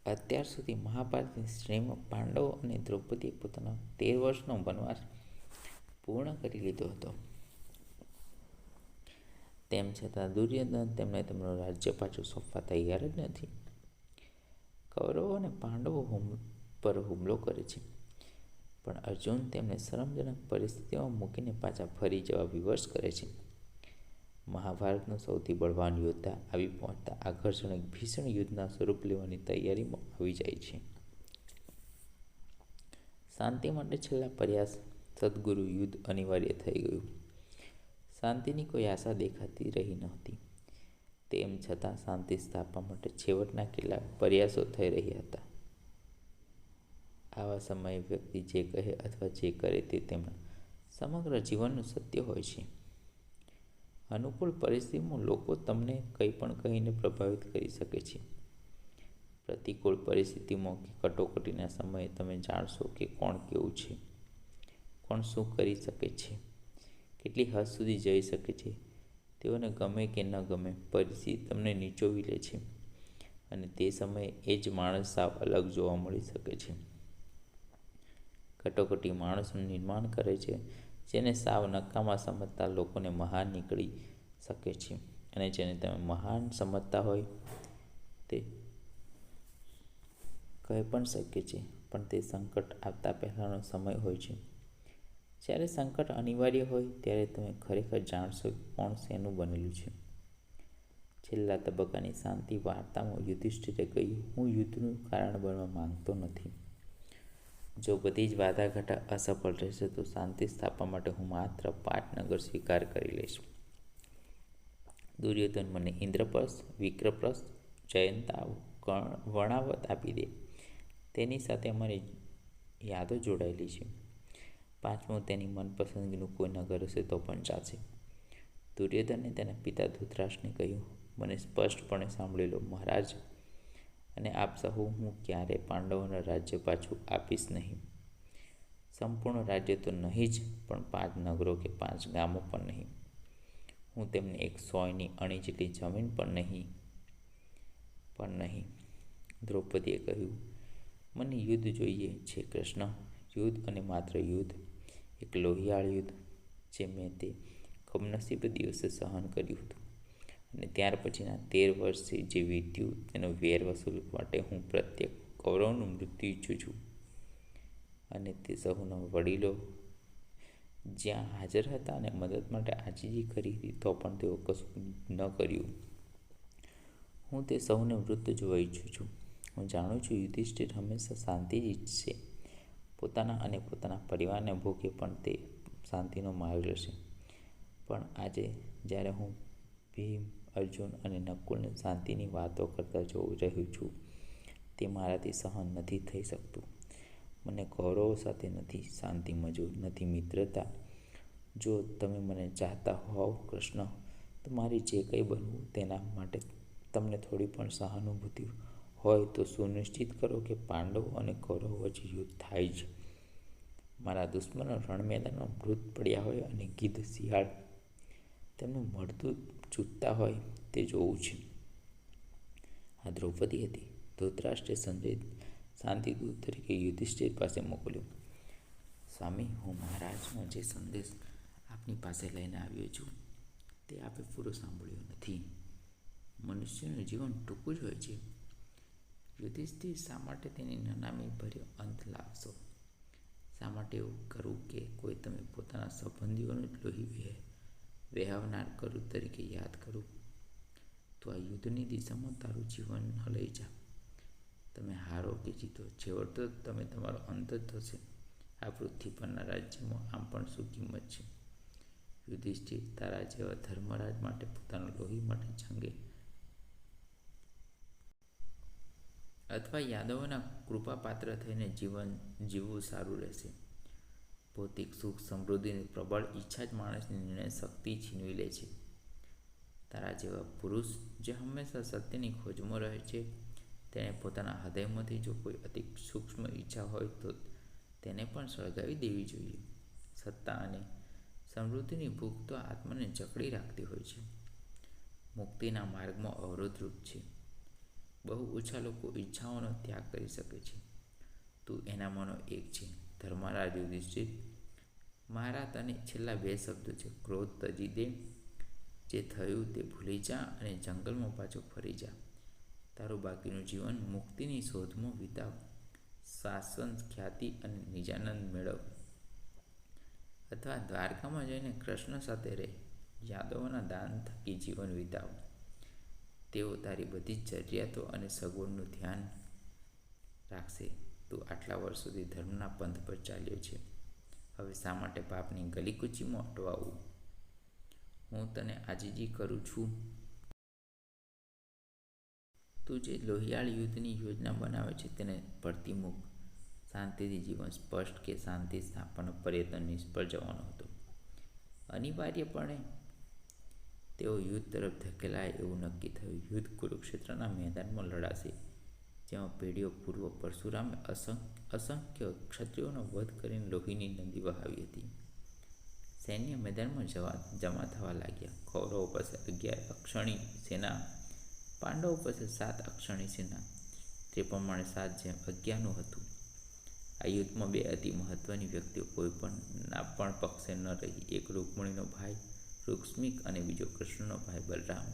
અત્યાર સુધી મહાભારતની શ્રેણીમાં પાંડવો અને દ્રૌપદીએ પોતાનો 13 વર્ષનો વનવાસ પૂર્ણ કરી લીધો હતો. તેમ છતાં દુર્યોધન તેમને તેમનું રાજ્ય પાછું સોંપવા તૈયાર જ નથી. કૌરવો અને પાંડવો પર હુમલો કરે છે, પણ અર્જુન તેમને શરમજનક પરિસ્થિતિમાં મૂકીને પાછા ફરી જવા વિવશ કરે છે. મહાભારતનો સૌથી બળવાન યોદ્ધા આવી પહોંચતા આકર્ષણ એક ભીષણ યુદ્ધના સ્વરૂપ લેવાની તૈયારીમાં આવી જાય છે. શાંતિ માટે છેલ્લા પ્રયાસ સદગુરુ યુદ્ધ અનિવાર્ય થઈ ગયું. શાંતિની કોઈ આશા દેખાતી રહી નહોતી. તેમ છતાં શાંતિ સ્થાપવા માટે છેવટના કેટલાક પ્રયાસો થઈ રહ્યા હતા. આવા સમયે વ્યક્તિ જે કહે અથવા જે કરે તે તેમના સમગ્ર જીવનનું સત્ય હોય છે. અનુકૂળ પરિસ્થિતિમાં લોકો તમને કંઈ પણ કહીને પ્રભાવિત કરી શકે છે. પ્રતિકૂળ પરિસ્થિતિમાં કે કટોકટીના સમયે તમે જાણશો કે કોણ કેવું છે, કોણ શું કરી શકે છે, કેટલી હદ સુધી જઈ શકે છે. તેઓને ગમે કે ન ગમે, પરિસ્થિતિ તમને નીચોવી લે છે અને તે સમયે એ જ માણસ સાવ અલગ જોવા મળી શકે છે. કટોકટી માણસનું નિર્માણ કરે છે, જેને સાવ નકામા સમજતા લોકોને મહાન નીકળી શકે છે, અને જેને તમે મહાન સમજતા હોય તે કહી પણ શકે છે. પણ તે સંકટ આવતા પહેલાંનો સમય હોય છે. જ્યારે સંકટ અનિવાર્ય હોય ત્યારે તમે ખરેખર જાણશો કે કોણ શેનું બનેલું છે. છેલ્લા તબક્કાની શાંતિ વાર્તામાં યુધિષ્ઠિરે કહ્યું, હું યુદ્ધનું કારણ બનવા માંગતો નથી. જો બધી જ વાટાઘાટો અસફળ રહેશે તો શાંતિ સ્થાપવા માટે હું માત્ર 5 નગર સ્વીકાર કરી લઈશ. દુર્યોધન મને ઇન્દ્રપ્રસ્થ, વિપ્રપ્રસ્થ, જયંતા, વર્ણાવત આપી દે. તેની સાથે અમારી યાદો જોડાયેલી છે. 5મું તેની મનપસંદગીનું કોઈ નગર હશે તો પણ ચાલશે. દુર્યોધને તેના પિતા ધૃતરાષ્ટ્રને કહ્યું, મને સ્પષ્ટપણે સાંભળી લો મહારાજ, અને આપ સહુ, હું ક્યારેય પાંડવોના રાજ્ય પાછું આપીશ નહીં. સંપૂર્ણ રાજ્ય તો નહીં જ, પણ 5 નગરો કે 5 ગામો પણ નહીં. હું તેમને એક સોયની અણી જેટલી જમીન પણ નહીં. દ્રૌપદીએ કહ્યું, મને યુદ્ધ જોઈએ છે કૃષ્ણ, યુદ્ધ અને માત્ર યુદ્ધ. એક લોહિયાળ યુદ્ધ, જે મેં તે કમનસીબ દિવસે સહન કર્યું હતું, અને ત્યાર પછીના 13 વર્ષ જે વીત્યું તેનો વેર વસૂલવા માટે હું પ્રત્યેક કૌરવનું મૃત્યુ ઈચ્છું છું. અને તે સહુના વડીલો જ્યાં હાજર હતા અને મદદ માટે આજીજી કરી હતી, તો પણ તેઓ કશું ન કર્યું. હું તે સહુને મૃત જોવા ઈચ્છું છું. હું જાણું છું યુધિષ્ઠિર હંમેશા શાંતિ જ ઈચ્છશે. પોતાના અને પોતાના પરિવારને ભોગે પણ તે શાંતિનો માર્ગ લેશે. પણ આજે જ્યારે હું ભીમ, અર્જુન અને નકુલને શાંતિની વાતો કરતા જોઈ રહ્યો છું, તે મારાથી સહન નથી થઈ શકતું. મને કૌરવો સાથે નથી શાંતિ મંજૂર, નથી મિત્રતા. જો તમે મને ચાહતા હોવ કૃષ્ણ, તો મારી જે કંઈ બનવું તેના માટે તમને થોડી પણ સહાનુભૂતિ હોય તો સુનિશ્ચિત કરો કે પાંડવો અને કૌરવો વચ્ચે યુદ્ધ થાય જ. મારા દુશ્મનો રણ મેદાનમાં મૃત પડ્યા હોય અને ગીધ, શિયાળ તેમનું મળતું ચૂંટતા હોય તે જોવું છે. આ દ્રૌપદી હતી. ધૃતરાષ્ટ્રે સંજય શાંતિદૂત તરીકે યુધિષ્ઠિર પાસે મોકલ્યો. સ્વામી, હું મહારાજનો જે સંદેશ આપની પાસે લઈને આવ્યો છું, તે આપે પૂરો સાંભળ્યો નથી. મનુષ્યનું જીવન ટૂંકું જ હોય છે. યુધિષ્ઠિર, શા માટે તેની નનામી ભર્યો અંત લાવશો? શા માટે એવું કરવું કે કોઈ તમે પોતાના સંબંધીઓનું જ લોહી વહેવનાર કરું તરીકે યાદ કરું? તો આ યુદ્ધની દિશામાં તારું જીવન ન લઈ જા. તમે હારો કે જીતો, છેવટે તો તમે તમારો અંત જ થશે. આ પૃથ્વી પરના રાજ્યમાં આમ પણ શું કિંમત છે? યુધિષ્ઠિર, તારા જેવા ધર્મરાજ માટે પોતાના લોહી માટે જંગે અથવા યાદવોના કૃપાપાત્ર થઈને જીવન જીવવું સારું રહેશે. ભૌતિક સુખ સમૃદ્ધિની પ્રબળ ઈચ્છા જ માણસની નિર્ણય શક્તિ છીનવી લે છે. તારા જેવા પુરુષ જે હંમેશા સત્યની ખોજમાં રહે છે, તેણે પોતાના હૃદયમાંથી જો કોઈ અતિ સૂક્ષ્મ ઈચ્છા હોય તો તેને પણ સળગાવી દેવી જોઈએ. સત્તા અને સમૃદ્ધિની ભૂખ તો આત્માને જકડી રાખતી હોય છે, મુક્તિના માર્ગમાં અવરોધરૂપ છે. બહુ ઓછા લોકો ઈચ્છાઓનો ત્યાગ કરી શકે છે. તું એનામાંનો એક છે. ધર્મરાજ યુધિષ્ઠિર, મારા તને છેલ્લા 2 શબ્દો છે. ક્રોધ તજી દે, જે થયું તે ભૂલી જા અને જંગલમાં પાછો ફરી જા. તારું બાકીનું જીવન મુક્તિની શોધમાં વિતાવ. શાશ્વત ખ્યાતિ અને નિજાનંદ મેળવ, અથવા દ્વારકામાં જઈને કૃષ્ણ સાથે રહે. યાદવોના દાન થકી જીવન વિતાવ. તેઓ તારી બધી જ જરૂરિયાતો અને સગવડનું ધ્યાન રાખશે. તું આટલા વર્ષોથી ધર્મના પંથ પર ચાલ્યો છે. હવે શા માટે પાપની ગલીકૂચીમાં અટવાવું? હું તને આજીજી કરું છું. તું જે લોહિયાળ યુદ્ધની યોજના બનાવે છે તેને પડતી મૂક. શાંતિથી જીવન. સ્પષ્ટ કે શાંતિ સ્થાપનનો પ્રયત્ન નિષ્ફળ જવાનો હતો. અનિવાર્યપણે તેઓ યુદ્ધ તરફ ધકેલાય એવું નક્કી થયું. યુદ્ધ કુરુક્ષેત્રના મેદાનમાં લડાશે, જેમાં પેઢીઓ પૂર્વ પરશુરામે અસંખ્ય ક્ષત્રિયોનો વધ કરીને લોહીની નદી વહાવી હતી. સૈન્ય મેદાનમાં જમા થવા લાગ્યા. કૌરવો પાસે 11 અક્ષણી સેના, પાંડવો પાસે 7 અક્ષણી સેના. તે પ્રમાણે 7:11 હતું. આ યુદ્ધમાં 2 અતિ મહત્વની વ્યક્તિઓ કોઈના પણ પક્ષે ન રહી. એક રૂકમણીનો ભાઈ રુક્ષ્મિક અને બીજો કૃષ્ણનો ભાઈ બલરામ.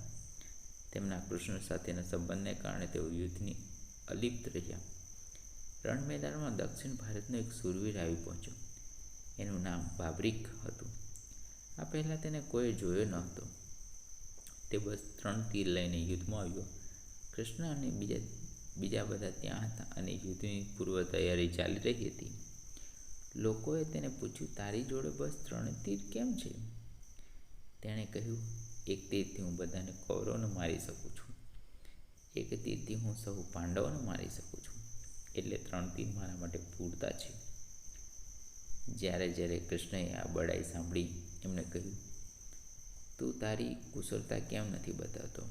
તેમના કૃષ્ણ સાથેના સંબંધને કારણે તેઓ યુદ્ધની અલિપ્ત રહ્યા. રણ મેદાનમાં દક્ષિણ ભારતનો એક શૂરવીર આવી પહોંચ્યો. એનું નામ બાબરીક હતું. આ પહેલાં તેને કોઈએ જોયો ન હતો. તે બસ 3 તીર લઈને યુદ્ધમાં આવ્યો. કૃષ્ણ અને બીજા બધા ત્યાં હતા અને યુદ્ધની પૂર્વ તૈયારી ચાલી રહી હતી. લોકોએ તેને પૂછ્યું, તારી જોડે બસ 3 તીર કેમ છે? તેણે કહ્યું, એક તીરથી હું બધાને કૌરવોને મારી શકું છું. એક તીરથી હું સહુ પાંડવોને મારી શકું છું. એટલે 3 તીર મારા માટે પૂરતા છે. જ્યારે કૃષ્ણએ આ બડાઈ સાંભળી, એમણે કહ્યું, તું તારી કુશળતા કેમ નથી બતાવતો?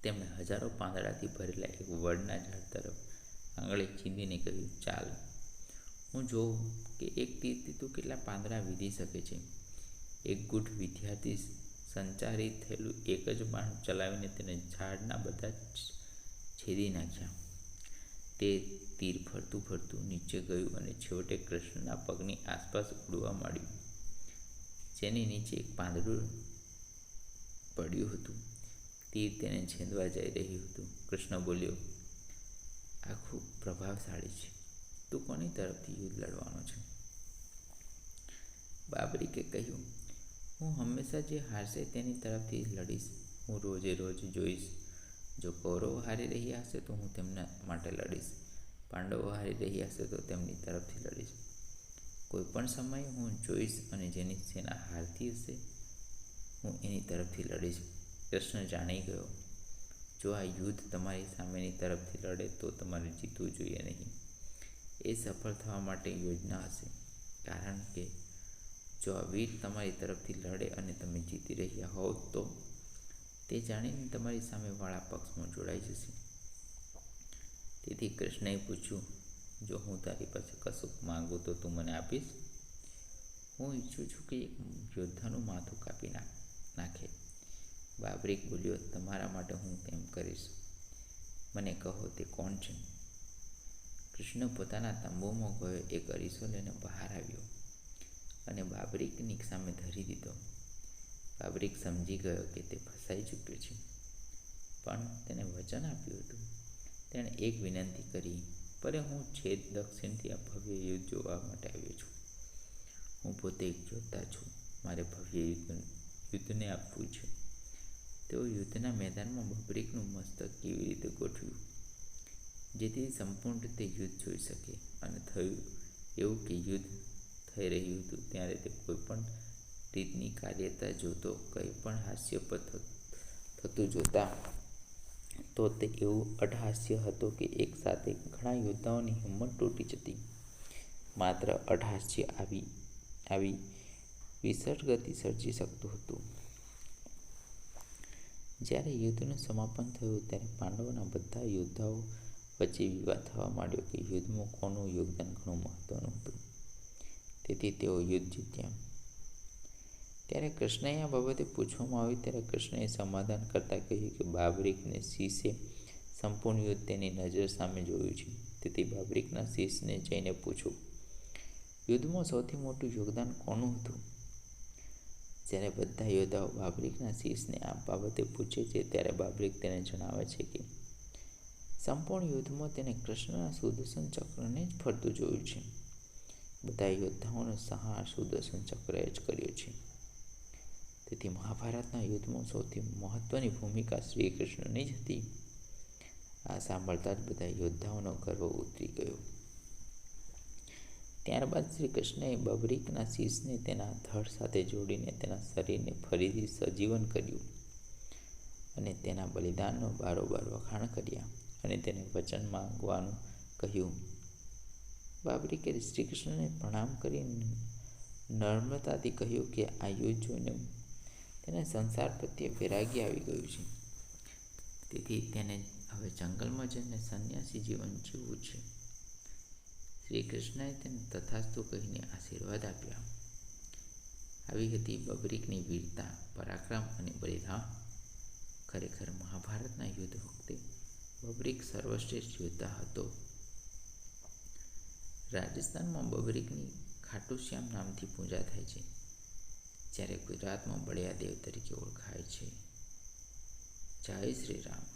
તેમણે હજારો પાંદડાથી ભરેલા એક વડના ઝાડ તરફ આંગળી ચીંધીને કહ્યું, ચાલ, હું જોઉં કે એક તીરથી તું કેટલા પાંદડા વીધી શકે છે. એક ગૂઢ વિદ્યાથી સંચારિત થયેલું એક જ બાણ ચલાવીને તેને ઝાડના બધા જ છેદી નાખ્યા. તે તીર ફરતું નીચે ગયું અને છેવટે કૃષ્ણના પગની આસપાસ ઉડવા માંડ્યું, જેની નીચે એક પાંદડું પડ્યું હતું. તીર તેને છેદવા જઈ રહ્યું હતું. કૃષ્ણ બોલ્યો, આ ખૂબ પ્રભાવશાળી છે. તું કોની તરફથી યુદ્ધ લડવાનો છે? બાબરીકે કહ્યું, હું હંમેશા જે હારશે તેની તરફથી લડીશ. હું રોજે જોઈશ. જો કૌરવો હારી રહ્યા હશે તો હું તેમના માટે લડીશ. પાંડવો હારી રહ્યા હશે તો તેમની તરફથી લડીશ. કોઈ પણ સમયે હું જોઈશ અને જેની સેના હારતી હશે હું એની તરફથી લડીશ. કૃષ્ણ જાણી ગયો, જો આ યુદ્ધ તમારી સામેની તરફથી લડે તો તમારે જીતવું જોઈએ નહીં. એ સફળ થવા માટે યોજના હશે. કારણ કે જો આ વીર તમારી તરફથી લડે અને તમે જીતી રહ્યા હોવ તો તે જાણીને તમારી સામેવાળા પક્ષમાં જોડાઈ જશે. તેથી કૃષ્ણએ પૂછ્યું, જો હું તારી પાસે કશુંક માંગું તો તું મને આપીશ? હું ઈચ્છું છું કે એક યોદ્ધાનું માથું કાપી નાખે. બાબરીક બોલ્યો, તમારા માટે હું તેમ કરીશ. મને કહો, તે કોણ છે? કૃષ્ણ પોતાના તંબુમાં ગયો એક અરીસો લઈને બહાર આવ્યો અને બાબરીકની સામે ધરી દીધો. બાબરીક સમજી ગયો કે તે ફસાઈ ચૂક્યો છે, પણ તેને વચન આપ્યું હતું. તેણે એક વિનંતી કરી, પરે હું છેદ દક્ષિણથી આ ભવ્ય યુદ્ધ જોવા માટે આવ્યો છું. હું પોતે એક યોદ્ધા છું. મારે ભવ્ય યુદ્ધને આપવું છે. તેઓ યુદ્ધના મેદાનમાં બાબરીકનું મસ્તક કેવી રીતે ગોઠવ્યું, જેથી સંપૂર્ણ રીતે યુદ્ધ જોઈ શકે. અને થયું એવું કે યુદ્ધ થઈ રહ્યું હતું ત્યારે તે કોઈ પણ રીતની કાર્યતા જોતો, કંઈ પણ હાસ્યાસ્પદ થતું જોતા તો તે એવું અટ્ટહાસ્ય હતું કે એક સાથે ઘણા યોદ્ધાઓની હિંમત તૂટી જતી. માત્ર અટ્ટહાસ્ય આવી વિસર્ગતિ સર્જી શકતું હતું. જ્યારે યુદ્ધનું સમાપન થયું ત્યારે પાંડવોના બધા યોદ્ધાઓ વચ્ચે વિવાદ થવા માંડ્યો કે યુદ્ધમાં કોનું યોગદાન ઘણું મહત્વનું હતું. તેથી તેઓ યુદ્ધ જીત્યા. ત્યારે કૃષ્ણએ આ બાબતે પૂછવામાં આવ્યું ત્યારે કૃષ્ણએ સમાધાન કરતાં કહ્યું કે બાબરીકને શીશે સંપૂર્ણ યુદ્ધ તેની નજર સામે જોયું છે. તેથી બાબરીકના શિષ્યને જઈને પૂછ્યું, યુદ્ધમાં સૌથી મોટું યોગદાન કોનું હતું? જ્યારે બધા યોદ્ધાઓ બાબરીકના શિષ્યને આ બાબતે પૂછે છે ત્યારે બાબરીક તેને જણાવે છે કે સંપૂર્ણ યુદ્ધમાં તેને કૃષ્ણના સુદર્શન ચક્રને જ ફરતું જોયું છે. બધા યોદ્ધાઓનો સહાર સુદર્શન ચક્રએ જ કર્યો છે. તેથી મહાભારતના યુદ્ધમાં સૌથી મહત્વની ભૂમિકા શ્રી કૃષ્ણની જ હતી. આ સાંભળતા જ બધા યોદ્ધાઓનો ગર્વ ઉતરી ગયો. ત્યારબાદ શ્રી કૃષ્ણએ બબરીકના શિશને તેના ધડ સાથે જોડીને તેના શરીરને ફરીથી સજીવન કર્યું અને તેના બલિદાનનો બારોબાર વખાણ કર્યા અને તેને વચન માંગવાનું કહ્યું. બાબરીકે શ્રી કૃષ્ણને પ્રણામ કરી નમ્રતાથી કહ્યું કે આ યુદ્ધ જોઈને તેને સંસાર પ્રત્યે વૈરાગ્ય આવી ગયું છે. તેથી તેને હવે જંગલમાં જઈને સંન્યાસી જીવન જીવવું છે. શ્રી કૃષ્ણએ તેને તથાસ્તુ કહીને આશીર્વાદ આપ્યા. આવી હતી બબરીકની વીરતા, પરાક્રમ અને બલિદાન. ખરેખર મહાભારતના યુદ્ધ વખતે બબરીક સર્વશ્રેષ્ઠ યોદ્ધા હતો. રાજસ્થાનમાં બબરીકની ખાટુ શ્યામ નામથી પૂજા થાય છે, જ્યારે ગુજરાતમાં બળિયા દેવ તરીકે ઓળખાય છે. જય શ્રી રામ.